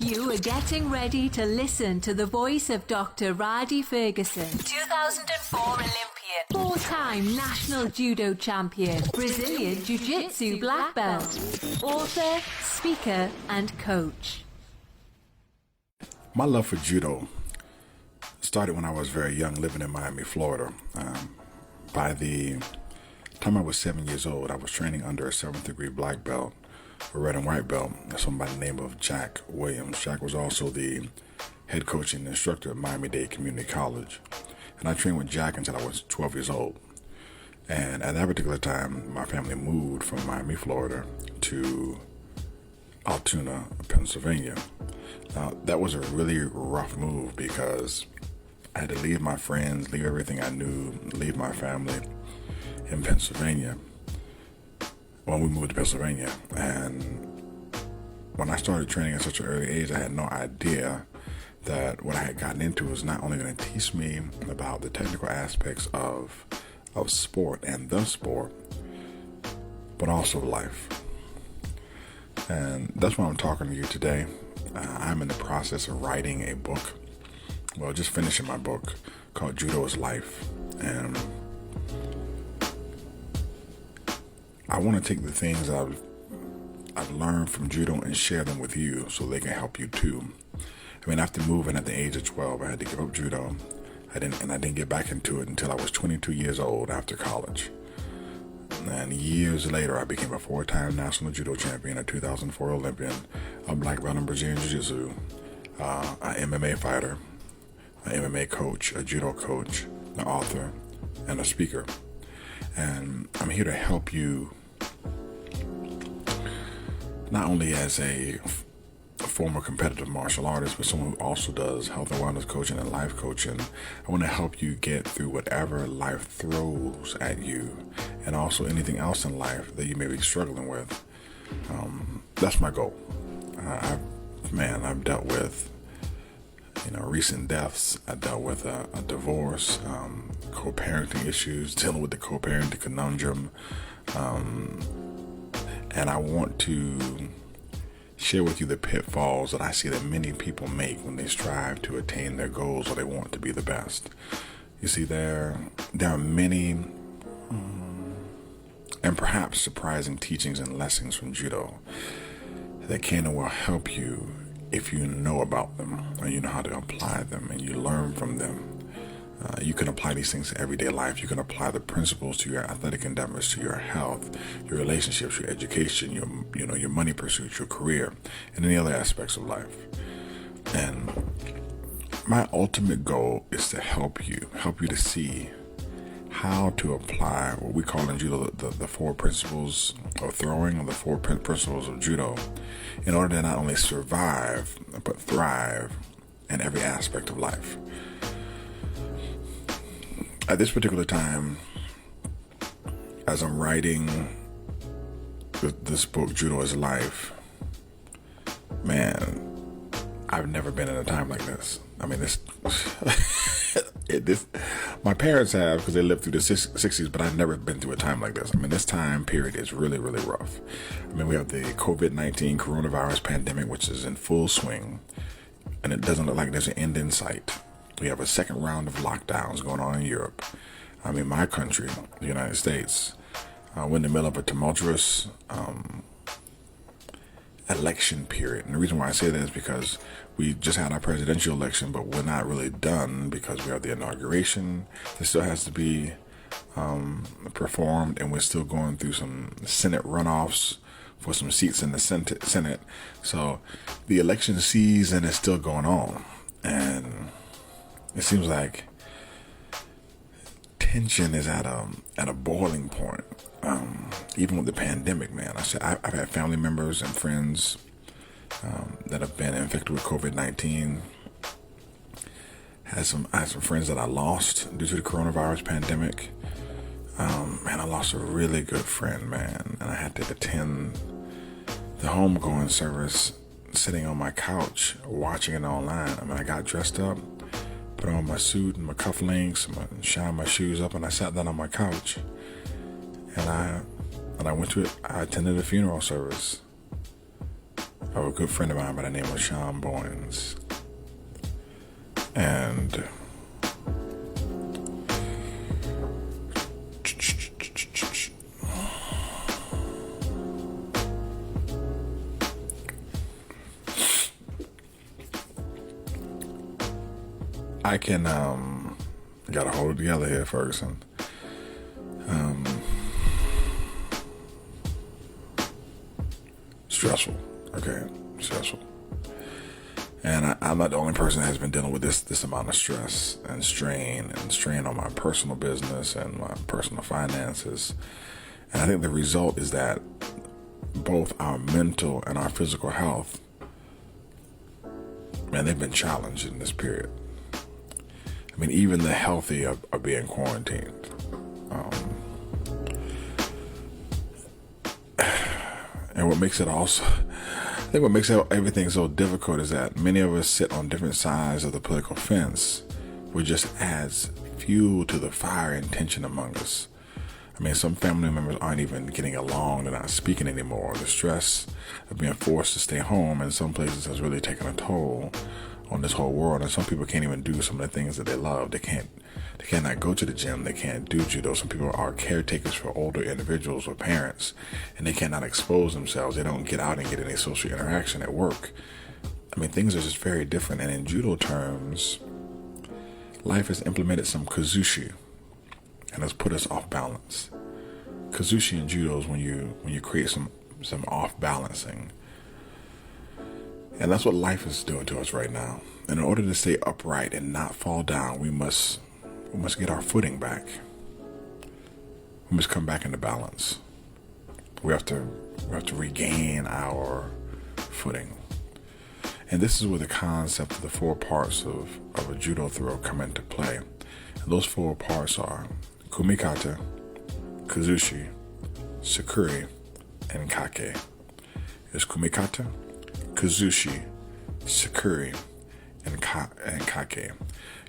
You are getting ready to listen to the voice of Dr. Rhadi Ferguson, 2004 Olympian, four-time national judo champion, Brazilian Jiu-Jitsu black belt, author, speaker, and coach. My love for judo started when I was very young, living in Miami, Florida. By the time I was 7 years old, I was training under a 7th degree black belt, a red and white belt, someone by the name of Jack Williams. Jack was also the head coach and instructor at Miami-Dade Community College. And I trained with Jack until I was 12 years old. And at that particular time, my family moved from Miami, Florida to Altoona, Pennsylvania. Now, that was a really rough move because I had to leave my friends, leave everything I knew, leave my family in Pennsylvania. When we moved to Pennsylvania, and when I started training at such an early age, I had no idea that what I had gotten into was not only going to teach me about the technical aspects of sport and the sport, but also life. And that's why I'm talking to you today. I'm in the process of writing a book. Well, just finishing my book called Judo Is Life. And I want to take the things I've learned from judo and share them with you so they can help you too. I mean, after moving at the age of 12, I had to give up judo. I didn't get back into it until I was 22 years old after college. And years later, I became a 4-time national judo champion, a 2004 Olympian, a black belt in Brazilian Jiu-Jitsu, an MMA fighter, an MMA coach, a judo coach, an author, and a speaker. And I'm here to help you not only as a former competitive martial artist, but someone who also does health and wellness coaching and life coaching. I want to help you get through whatever life throws at you and also anything else in life that you may be struggling with. That's my goal. I've dealt with recent deaths. I dealt with a divorce, co-parenting issues, dealing with the co-parenting conundrum. And I want to share with you the pitfalls that I see that many people make when they strive to attain their goals or they want to be the best. You see, there are many and perhaps surprising teachings and lessons from judo that can and will help you if you know about them and you know how to apply them and you learn from them. You can apply these things to everyday life. You can apply the principles to your athletic endeavors, to your health, your relationships, your education, your money pursuits, your career, and any other aspects of life. And my ultimate goal is to help you to see how to apply what we call in judo the 4 principles of throwing, or the 4 principles of judo, in order to not only survive but thrive in every aspect of life. At this particular time, as I'm writing this book, Judo Is Life, man, I've never been in a time like this. I mean, my parents have, because they lived through the 60s, but I've never been through a time like this. I mean, this time period is really, really rough. I mean, we have the COVID-19 coronavirus pandemic, which is in full swing, and it doesn't look like there's an end in sight. We have a second round of lockdowns going on in Europe. I mean, my country, the United States, we're in the middle of a tumultuous election period. And the reason why I say that is because we just had our presidential election, but we're not really done because we have the inauguration that still has to be performed, and we're still going through some Senate runoffs for some seats in the Senate. So the election season is still going on, and it seems like tension is at a boiling point. Even with the pandemic, man. I've had family members and friends that have been infected with COVID-19. I had some friends that I lost due to the coronavirus pandemic. I lost a really good friend, man, and I had to attend the homegoing service sitting on my couch watching it online. I mean, I got dressed up, put on my suit and my cufflinks, and shined my shoes up, and I sat down on my couch. And I went to it. I attended a funeral service of a good friend of mine by the name of Sean Bowens. And I can gotta hold it together here, Ferguson. Stressful. Okay, stressful. And I'm not the only person that has been dealing with this amount of stress and strain on my personal business and my personal finances. And I think the result is that both our mental and our physical health, man, they've been challenged in this period. I mean, even the healthy are being quarantined. And what makes it also, I think what makes everything so difficult is that many of us sit on different sides of the political fence, which just adds fuel to the fire and tension among us. I mean, some family members aren't even getting along. They're not speaking anymore. The stress of being forced to stay home in some places has really taken a toll on this whole world. And some people can't even do some of the things that they love. They cannot go to the gym. They can't do judo. Some people are caretakers for older individuals or parents, and they cannot expose themselves. They don't get out and get any social interaction at work. I mean, things are just very different. And in judo terms, life has implemented some kazushi and has put us off balance. Kazushi in judo is when you create some off balancing. And that's what life is doing to us right now. And in order to stay upright and not fall down, we must get our footing back. We must come back into balance. We have to regain our footing. And this is where the concept of the 4 parts of a judo throw come into play. And those 4 parts are kumikata, kazushi, sakuri, and kake. It's kumikata, kazushi, sakuri, and kake.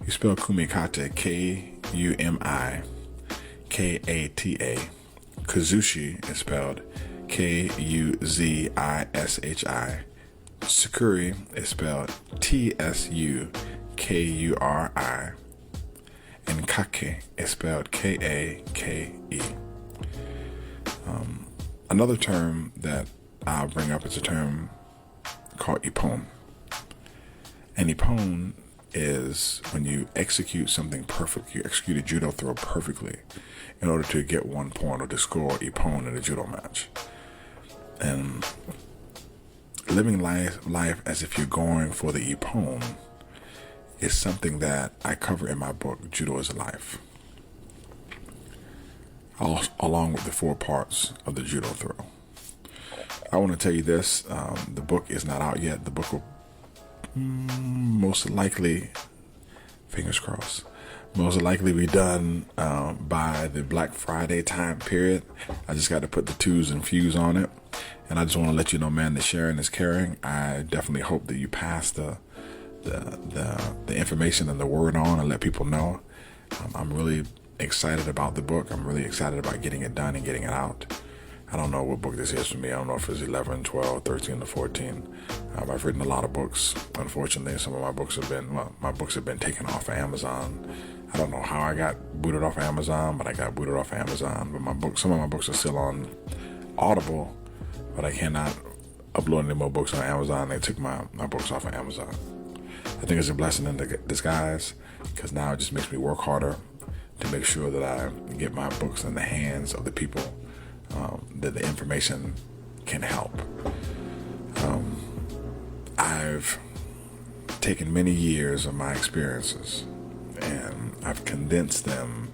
You spell kumikata Kumikata. Kazushi is spelled Kuzishi. Sakuri is spelled Tsukuri. And kake is spelled Kake. Another term that I'll bring up is a term called ippon. And ippon is when you execute something perfect. You execute a judo throw perfectly in order to get 1 point or to score ippon in a judo match. And living life as if you're going for the ippon is something that I cover in my book, Judo Is Life, along with the 4 parts of the judo throw. I want to tell you this, the book is not out yet. The book will most likely, fingers crossed, most likely be done by the Black Friday time period. I just got to put the 2s and fews on it. And I just want to let you know, man, that sharing is caring. I definitely hope that you pass the information and the word on and let people know. I'm really excited about the book. I'm really excited about getting it done and getting it out. I don't know what book this is for me. I don't know if it's 11, 12, 13, or 14. I've written a lot of books. Unfortunately, some of my books have been taken off of Amazon. I don't know how I got booted off of Amazon, but I got booted off of Amazon. But some of my books are still on Audible, but I cannot upload any more books on Amazon. They took my books off of Amazon. I think it's a blessing in disguise, because now it just makes me work harder to make sure that I get my books in the hands of the people that the information can help. I've taken many years of my experiences and I've condensed them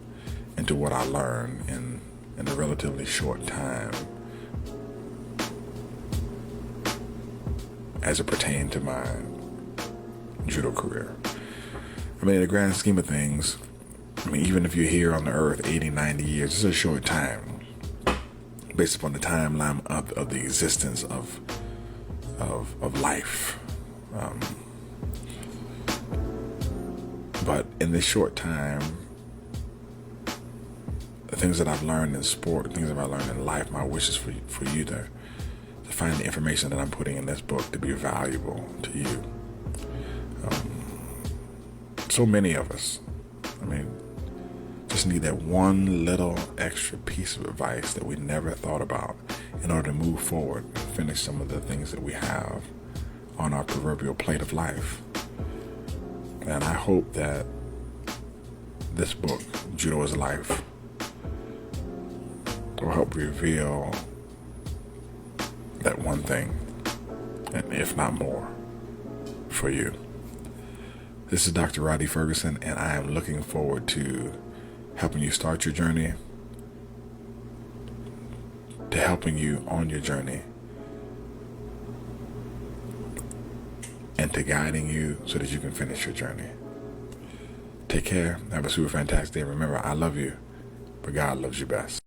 into what I learned in a relatively short time as it pertained to my judo career. I mean, in the grand scheme of things, I mean, even if you're here on the earth 80, 90 years, it's a short time based upon the timeline of the existence of life. But in this short time, the things that I've learned in sport, things that I've learned in life, my wish is for you to find the information that I'm putting in this book to be valuable to you. So many of us, just need that one little extra piece of advice that we never thought about in order to move forward and finish some of the things that we have on our proverbial plate of life. And I hope that this book, Judo Is Life, will help reveal that one thing, and if not more, for you. This is Dr. Rhadi Ferguson, and I am looking forward to helping you start your journey, to helping you on your journey, and to guiding you so that you can finish your journey. Take care. Have a super fantastic day. Remember, I love you, but God loves you best.